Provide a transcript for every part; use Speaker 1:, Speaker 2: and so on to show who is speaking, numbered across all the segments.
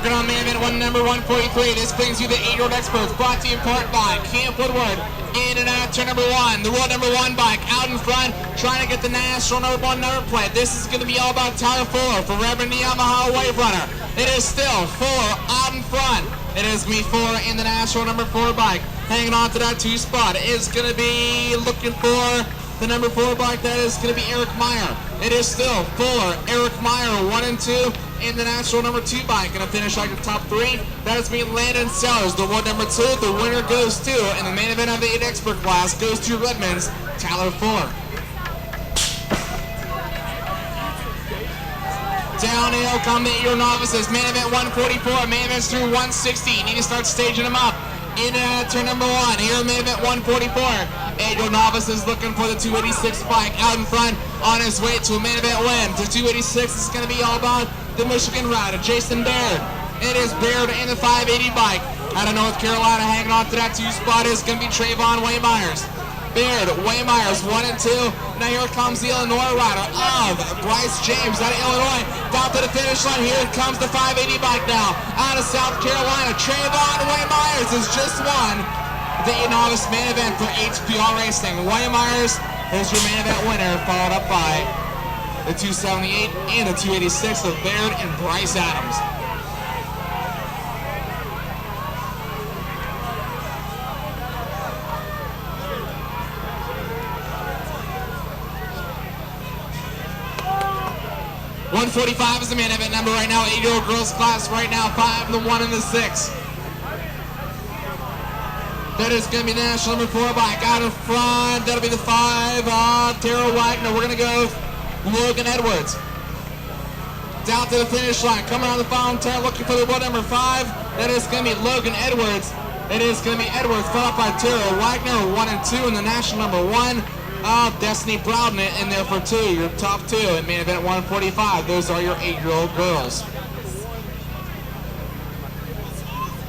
Speaker 1: Working on main event number 143. This brings you the 8-year-old experts, brought to you in part by Camp Woodward. In and out turn number 1, the world number 1 bike out in front, trying to get the national number 1 number plate. This is going to be all about Tyler Fuller for Reverend Yamaha Wave Runner. It is still Fuller out in front. It is going to be Fuller in the national number 4 bike. Hanging on to that 2 spot is going to be looking for the number 4 bike. That is going to be Eric Meyer. It is still Fuller, Eric Meyer, 1 and 2 in the national number 2 bike. Going to finish like the top 3. That is going to be Landon Sellers, the world number 2. The winner goes to, in the main event of the 8 expert class, goes to Redmond's Tyler Fuller. Downhill come the 8-year novices. Main event 144. Main events through 160. You need to start staging them up. In turn number 1. Here main event 144. 8-year novices looking for the 286 bike out in front on his way to a main event win. The 286 is going to be all about the Michigan rider, Jason Baird. It is Baird in the 580 bike. Out of North Carolina, hanging on to that 2 spot is going to be Trayvon Waymyers. Baird, Waymyers, 1 and 2. Now here comes the Illinois rider of Bryce James out of Illinois. Down to the finish line. Here comes the 580 bike now. Out of South Carolina, Trayvon Waymyers has just won the novice main event for HPR Racing. Waymyers is your main event winner, followed up by the 278 and the 286 of Baird and Bryce Adams. .145 is the main event number right now. 8-year-old girls class right now. 5, the 1, and the 6. That is going to be the national number 4 bike out in front. That'll be the 5, Tara Wagner. We're going to go Logan Edwards. Down to the finish line. Coming around the final turn looking for the world number 5. That is going to be Logan Edwards. It is going to be Edwards followed by Tara Wagner, 1 and 2 in the national number 1. Destiny Browden in there for 2. Your top 2 in main event 145. Those are your 8-year-old girls.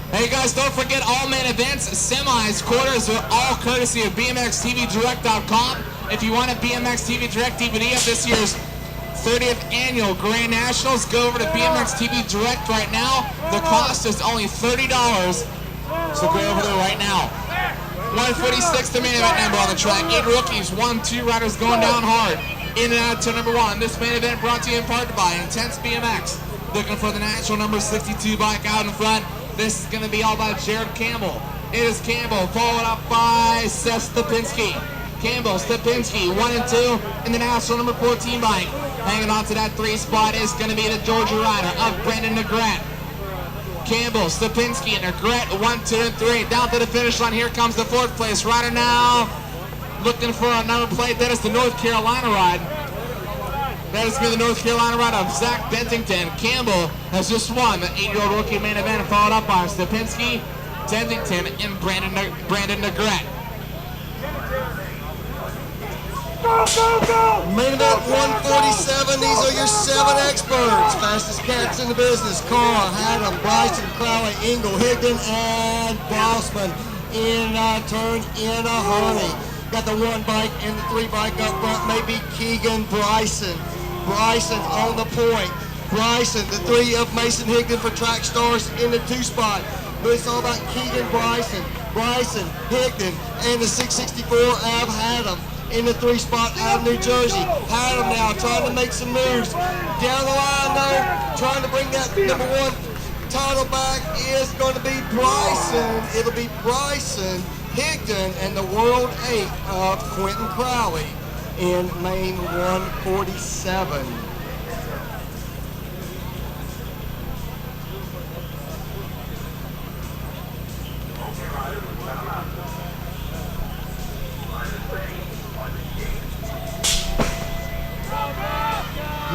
Speaker 1: Hey guys, don't forget all main events, semis, quarters are all courtesy of BMXTVDirect.com. If you want a BMX TV Direct DVD of this year's 30th annual Grand Nationals, go over to BMX TV Direct right now. The cost is only $30, so go over there right now. 146, the main event number on the track. 8 rookies, 1, 2 riders going down hard. In and out to number 1. This main event brought to you in part by Intense BMX. Looking for the national number 62 bike out in front. This is going to be all by Jared Campbell. It is Campbell, followed up by Seth Stepinski. Campbell, Stepinski, 1 and 2 in the national number 14 bike. Hanging on to that 3 spot is going to be the Georgia rider of Brandon Negrete. Campbell, Stepinski, and Negrete, 1, 2, and 3. Down to the finish line. Here comes the 4th place rider now. Looking for a number plate. That is the North Carolina ride. That is going to be the North Carolina ride of Zach Dentington. Campbell has just won the 8-year-old rookie main event, followed up by Stepinski, Dentington, and Brandon Negrete.
Speaker 2: Main event 147, these are your 7 experts. Fastest cats in the business. Carl, Haddam, Bryson, Crowley, Engel, Higdon, and Bossman. In turn, in a hurry. Got the 1 bike and the 3 bike up front. Maybe Keegan Bryson. Bryson on the point. Bryson, the 3 of Mason Higdon for Track Stars in the 2 spot. But it's all about Keegan Bryson. Bryson, Higdon, and the 664 of Haddam. In the 3 spot out of New Jersey. Haddam now trying to make some moves. Down the line though, trying to bring that number 1 title back is going to be Bryson. It'll be Bryson, Higdon, and the World 8 of Quentin Crowley in main 147.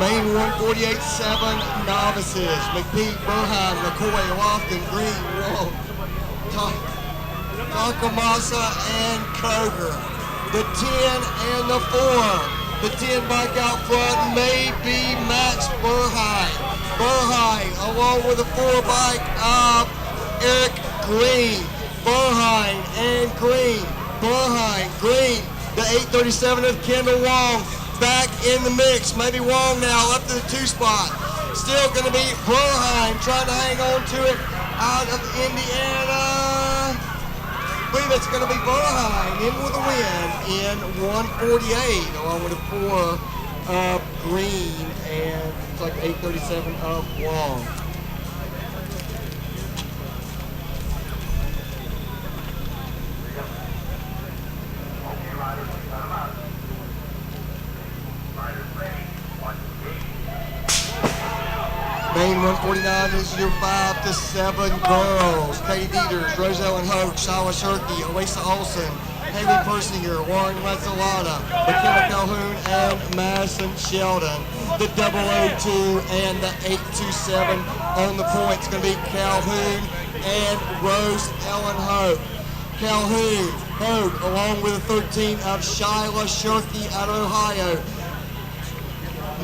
Speaker 2: Main 148, 7 novices. McPeak, Burheim, McCoy, Lofton, Green, Wall, Takamasa, and Koger. The 10 and the 4. The 10 bike out front may be Max Burheim. Burheim along with the 4 bike of Eric Green. Burheim and Green. Burheim, Green. The 837 of Kendall Wong. Back in the mix, maybe Wong now up to the 2 spot. still going to be Burheim trying to hang on to it out of Indiana. I believe it's going to be Burheim in with a win in 1:48, along with a 4 of Green and it's like 8:37 of Long. Main 149 is your 5 to 7 girls. Katie Dieters, Roselle and Hoke, Shala Shirky, Oasa Olsen, Haley Persinger, Warren Lazzolata, McKenna Calhoun, and Madison Sheldon. The 002 and the 827 on the points going to be Calhoun and Rose Ellen Hoke. Calhoun, Hoke, along with the 13 of Shyla Shirky out of Ohio.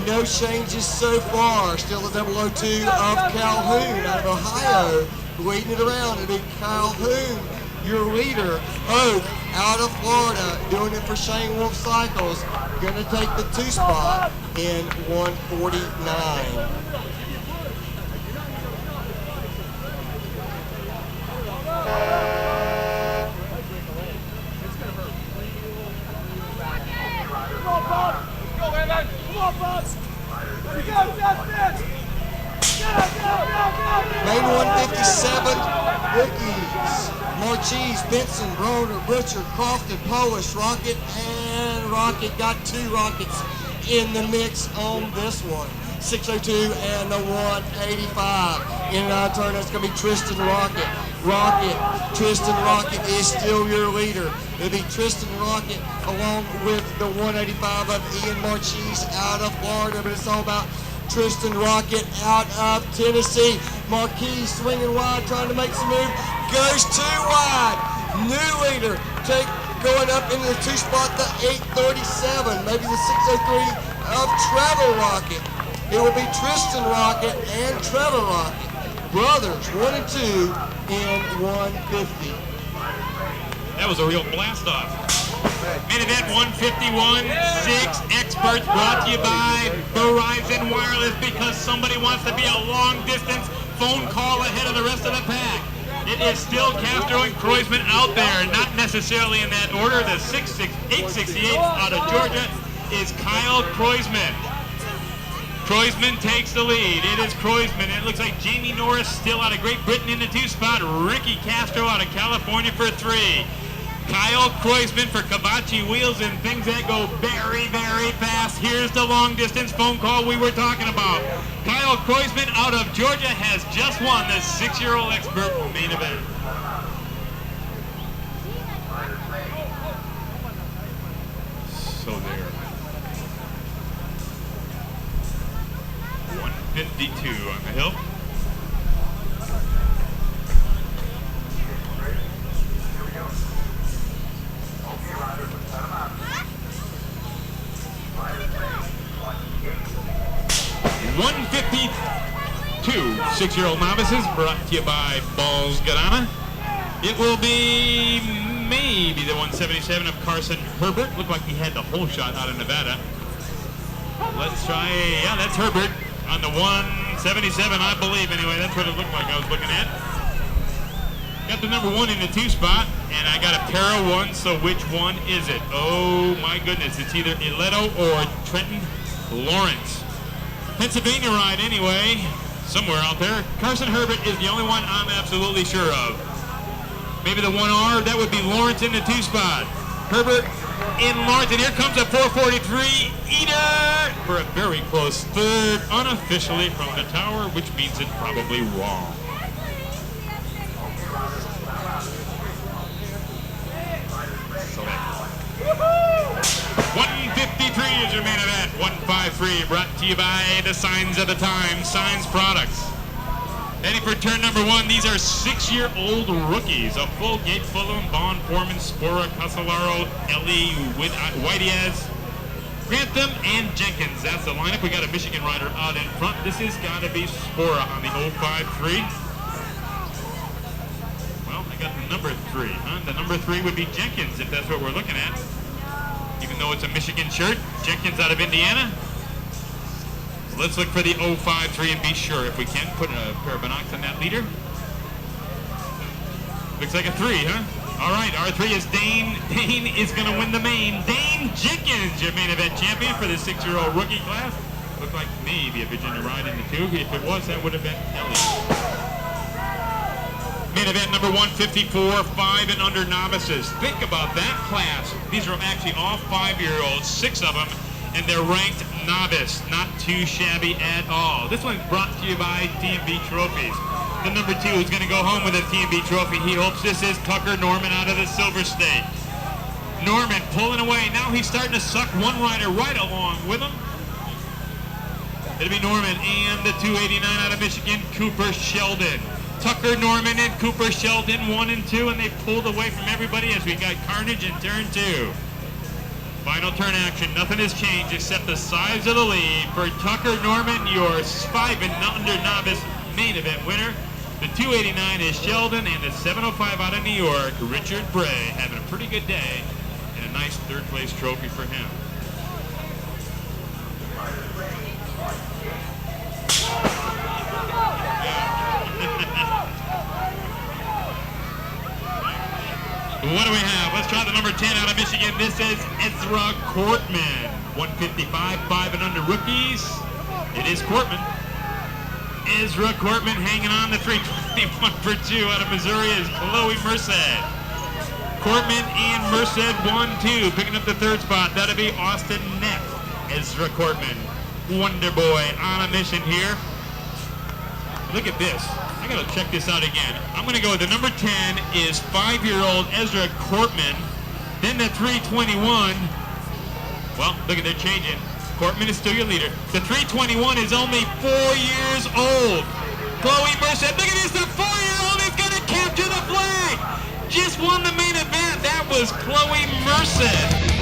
Speaker 2: No changes so far. Still the 002 of Calhoun out of Ohio. Leading it around. It'll be Calhoun, your leader. Hoke out of Florida, doing it for Shane Wolf Cycles. Going to take the 2 spot in 1:49. Main 157, rookies. Marchese, Benson, Broner, Butcher, Crofton, Polish, Rocket, and Rocket. Got 2 Rockets in the mix on this one. 602 and the 185. In our turn, it's going to be Tristan Rocket. Tristan Rocket is still your leader. It'll be Tristan Rocket along with the 185 of Ian Marchese out of Florida, but it's all about Tristan Rocket out of Tennessee. Marquis swinging wide, trying to make some move. Goes too wide. New leader going up into the 2 spot, the 837, maybe the 603 of Trevor Rocket. It will be Tristan Rocket and Trevor Rocket. Brothers, 1 and 2 in 150.
Speaker 3: That was a real blast off. Main event 151, 6 experts brought to you by Verizon Wireless, because somebody wants to be a long distance phone call ahead of the rest of the pack. It is still Castro and Kreuzman out there, not necessarily in that order. The 868 out of Georgia is Kyle Kreuzman. Kreuzman takes the lead. It is Kreuzman. It looks like Jamie Norris still out of Great Britain in the 2 spot. Ricky Castro out of California for 3. Kyle Kreuzman for Kavachi Wheels and things that go very, very fast. Here's the long distance phone call we were talking about. Kyle Kreuzman out of Georgia has just won the 6-year-old expert main event. So there. 152 on the hill. Two 6-year-old novices brought to you by Balls Gadana. It will be maybe the 177 of Carson Herbert. Looked like he had the whole shot out of Nevada. Let's try, yeah, that's Herbert on the 177, I believe. Anyway, that's what it looked like I was looking at. Got the number 1 in the 2 spot, and I got a pair of 1, so which one is it? Oh my goodness, it's either Ileto or Trenton Lawrence. Pennsylvania ride anyway, somewhere out there. Carson Herbert is the only one I'm absolutely sure of. Maybe the 1R, that would be Lawrence in the 2 spot. Herbert in Lawrence, and here comes a 443 Eater for a very close 3rd, unofficially from the tower, which means it's probably wrong. So 153 is your main event. 153 brought to you by the Signs of the Times, Signs Products. Heading for turn number 1, these are 6-year-old rookies. A full gate Fulham, Bond, Foreman, Spora, Casolaro, Ellie, Whiteaz, Grantham, and Jenkins. That's the lineup. We got a Michigan rider out in front. This has got to be Spora on the 053. Well, I got the number 3, huh? The number 3 would be Jenkins, if that's what we're looking at. Even though it's a Michigan shirt, Jenkins out of Indiana. Let's look for the 053 and be sure if we can put a pair of binocs on that leader. Looks like a 3, huh? All right, R3 is Dane. Dane is going to win the main. Dane Jenkins, your main event champion for the 6-year-old rookie class. Looked like maybe a Virginia ride in the 2. If it was, that would have been Ellie. Main event number 154, 5 and under novices. Think about that class. These are actually all 5-year-olds, 6 of them, and they're ranked novice. Not too shabby at all. This one's brought to you by TMB Trophies. The number 2 is going to go home with a TMB trophy. He hopes this is Tucker Norman out of the Silver State. Norman pulling away. Now he's starting to suck one rider right along with him. It'll be Norman and the 289 out of Michigan, Cooper Sheldon. Tucker Norman and Cooper Sheldon 1 and 2, and they pulled away from everybody as we got carnage in turn 2. Final turn action. Nothing has changed except the size of the lead for Tucker Norman, your 5 and under novice main event winner. The 289 is Sheldon, and the 705 out of New York, Richard Bray, having a pretty good day and a nice 3rd place trophy for him. What do we have? Let's try the number 10 out of Michigan. This is Ezra Cortman. 155, 5 and under rookies. It is Cortman. Ezra Cortman hanging on. The 321 for 2 out of Missouri is Chloe Merced. Cortman and Merced 1-2. Picking up the 3rd spot. That'll be Austin Neff. Ezra Cortman. Wonder Boy on a mission here. Look at this. I gotta check this out again. I'm gonna go with the number 10 is 5-year-old Ezra Cortman. Then the 321. Well, look at they're changing. Cortman is still your leader. The 321 is only 4 years old. Chloe Merced, look at this, the 4-year-old is gonna capture the flag. Just won the main event. That was Chloe Merced.